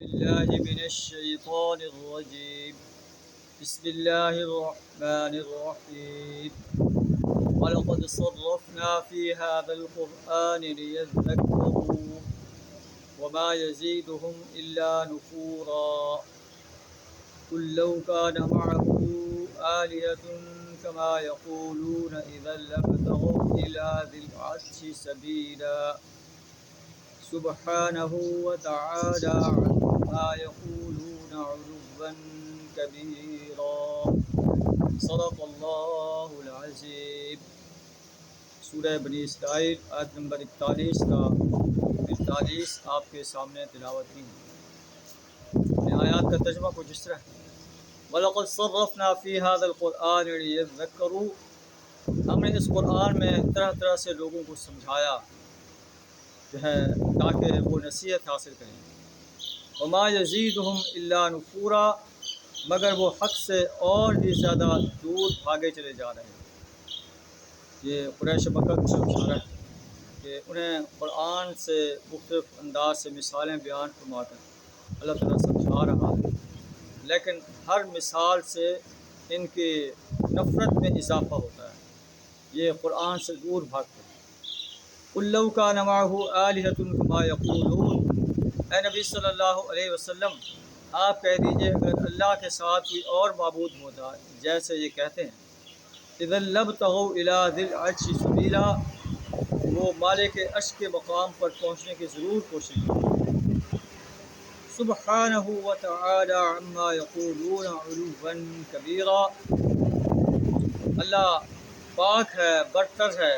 بالله من الشيطان الرجيم. بسم الله الرحمن الرحيم. ولقد صرفنا في هذا القرآن ليذكروا وما يزيدهم إلا نفورا. قل لو كان معه آلهة كما يقولون إذا لابتغوا إلى ذي العرش سبيلا. سبحانه وتعالى عما يقولون علوا كبيرا. صدق اللہ العظیم. سورہ بنی اسرائیل آیت نمبر 41 آپ کے سامنے تلاوت کی. آیات کا ترجمہ کچھ اس طرح ہے: وَلَقَدْ صَرَّفْنَا فِي هَذَا الْقُرْآنِ لِيَذَّكَّرُوا. ہم نے اس قرآن میں طرح طرح سے لوگوں کو سمجھایا جو ہے تاکہ وہ نصیحت حاصل کریں. وما یزیدہم الا نفورا. مگر وہ حق سے اور بھی زیادہ دور بھاگے چلے جا رہے ہیں. یہ قریش مکہ کا اشارہ ہے کہ انہیں قرآن سے مختلف انداز سے مثالیں بیان فرما کر اللہ تعالیٰ سمجھا رہا ہے، لیکن ہر مثال سے ان کی نفرت میں اضافہ ہوتا ہے. یہ قرآن سے دور بھاگتے ہیں. قُل لَّوْ كَانَ مَعَهُ آلِهَةٌ كَمَا يَقُولُونَ. اے نبی صلی اللہ علیہ وسلم آپ کہہ دیجئے اگر اللہ کے ساتھ کوئی اور معبود ہوتا جیسے یہ کہتے ہیں، اِذًا لَابْتَغَوْا إِلَىٰ ذِي الْعَرْشِ سَبِيلًا، وہ مالک عرش کے مقام پر پہنچنے کی ضرور کوشش کرتے. سبحانہ وتعالی عما یقولون علوا کبیرا. اللہ پاک ہے، برتر ہے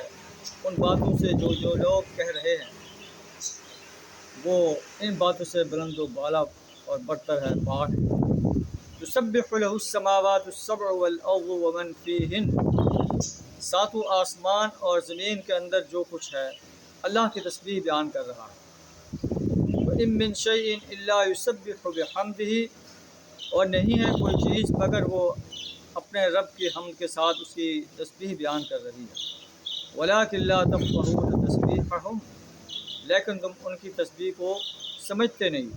ان باتوں سے جو لوگ کہہ رہے ہیں. وہ ان باتوں سے بلند و بالا اور برتر ہے، پاک ہے. یسبح له السماوات السبع والارض ومن فیہن. ساتوں آسمان اور زمین کے اندر جو کچھ ہے اللہ کی تسبیح بیان کر رہا ہے. وَإِن مِّن شَيْءٍ إِلَّا يُسَبِّحُ بِحَمْدِهِ. اور نہیں ہے کوئی چیز مگر وہ اپنے رب کی حمد کے ساتھ اس کی تسبیح بیان کر رہی ہے. وَلَٰكِن لَّا تَفْقَهُونَ تَسْبِيحَهُمْ. لیکن تم ان کی تسبیح کو سمجھتے نہیں.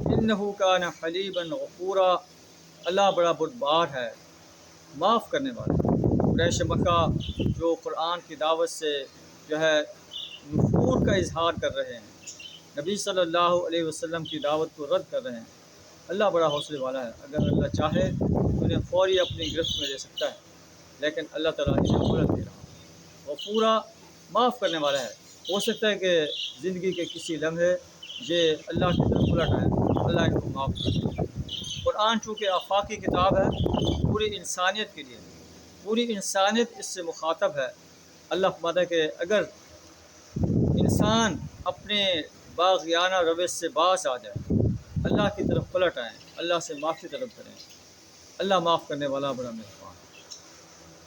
إِنَّهُ كَانَ حَلِيمًا غَفُورًا. اللہ بڑا بردبار ہے، معاف کرنے والا. قریش مکہ جو قرآن کی دعوت سے جو ہے نفور کا اظہار کر رہے ہیں، نبی صلی اللہ علیہ وسلم کی دعوت کو رد کر رہے ہیں، اللہ بڑا حوصلے والا ہے. اگر اللہ چاہے تو انہیں فوری اپنی گرفت میں لے سکتا ہے، لیکن اللہ تعالیٰ انہیں مہلت دے رہا ہے. غفورا، معاف کرنے والا ہے. ہو سکتا ہے کہ زندگی کے کسی لمحے یہ اللہ کی طرف الٹ آئے، اللہ ان کو معاف کر دے. قرآن چونکہ آفاقی کتاب ہے، پوری انسانیت کے لیے، پوری انسانیت اس سے مخاطب ہے. اللہ فرماتا ہے کہ اگر انسان اپنے باغیانہ روش سے باز آ جائے، اللہ کی طرف پلٹ آئیں، اللہ سے معافی طلب کریں، اللہ معاف کرنے والا بڑا مہربان.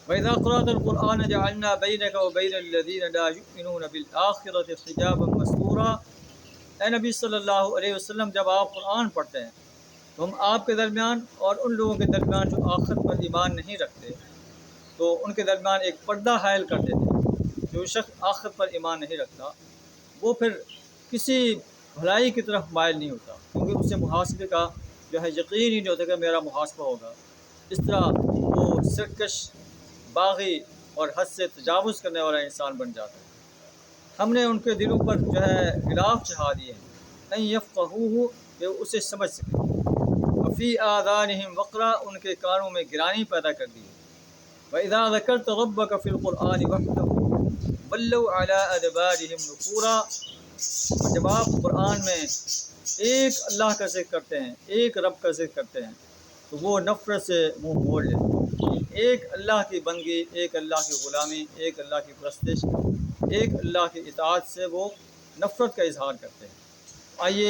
وَإِذَا قَرَأْتَ الْقُرْآنَ جَعَلْنَا بَيْنَكَ وَبَيْنَ الَّذِينَ لَا يُؤْمِنُونَ بِالْآخِرَةِ حِجَابًا مَّسْتُورًا. اے نبی صلی اللہ علیہ وسلم جب آپ قرآن پڑھتے ہیں تو ہم آپ کے درمیان اور ان لوگوں کے درمیان جو آخرت پر ایمان نہیں رکھتے تو ان کے درمیان ایک پردہ حائل کر دیتے ہیں. جو شخص آخرت پر ایمان نہیں رکھتا وہ پھر کسی بھلائی کی طرف مائل نہیں ہوتا، کیونکہ اسے محاسبے کا جو ہے یقین ہی نہیں ہوتا کہ میرا محاسبہ ہوگا. اس طرح وہ سرکش، باغی اور حد سے تجاوز کرنے والا انسان بن جاتا ہے. ہم نے ان کے دلوں پر جو ہے غلاف چڑھا دیے ہیں، ان یفقہوہ، کہ اسے سمجھ سکیں. وفی آذانہم وقرا، ان کے کانوں میں گرانی پیدا کر دی. وَإِذَا ذَكَرْتَ رَبَّكَ فِي الْقُرْآنِ وَحْدَهُ وَلَّوْا عَلَىٰ أَدْبَارِهِمْ نُفُورًا. اور جب آپ قرآن میں ایک اللہ کا ذکر کرتے ہیں، ایک رب کا ذکر کرتے ہیں تو وہ نفرت سے منہ موڑ لیتے ہیں. ایک اللہ کی بندگی، ایک اللہ کی غلامی، ایک اللہ کی پرستش، ایک اللہ کی اطاعت سے وہ نفرت کا اظہار کرتے ہیں. آئیے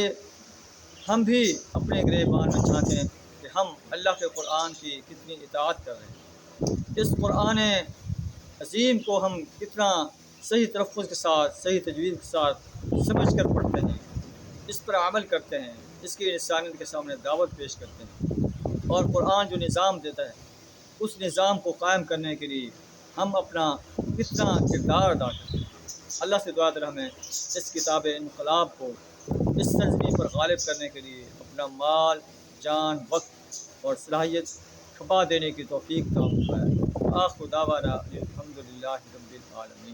ہم بھی اپنے گریبان میں جھانکیں کہ ہم اللہ کے قرآن کی کتنی اطاعت کر رہے ہیں. اس قرآن عظیم کو ہم کتنا صحیح تلفظ کے ساتھ، صحیح تجوید کے ساتھ سمجھ کر پڑھتے ہیں، اس پر عمل کرتے ہیں، اس کی انسانیت کے سامنے دعوت پیش کرتے ہیں. اور قرآن جو نظام دیتا ہے اس نظام کو قائم کرنے کے لیے ہم اپنا کتنا کردار ادا کرتے ہیں. اللہ سے دعا ہے ہمیں اس کتاب انقلاب کو، اس سرزمین پر غالب کرنے کے لیے اپنا مال، جان، وقت اور صلاحیت کھپا دینے کی توفیق عطا فرمائے۔ آخر دعوانا الحمدللہ رب العالمین۔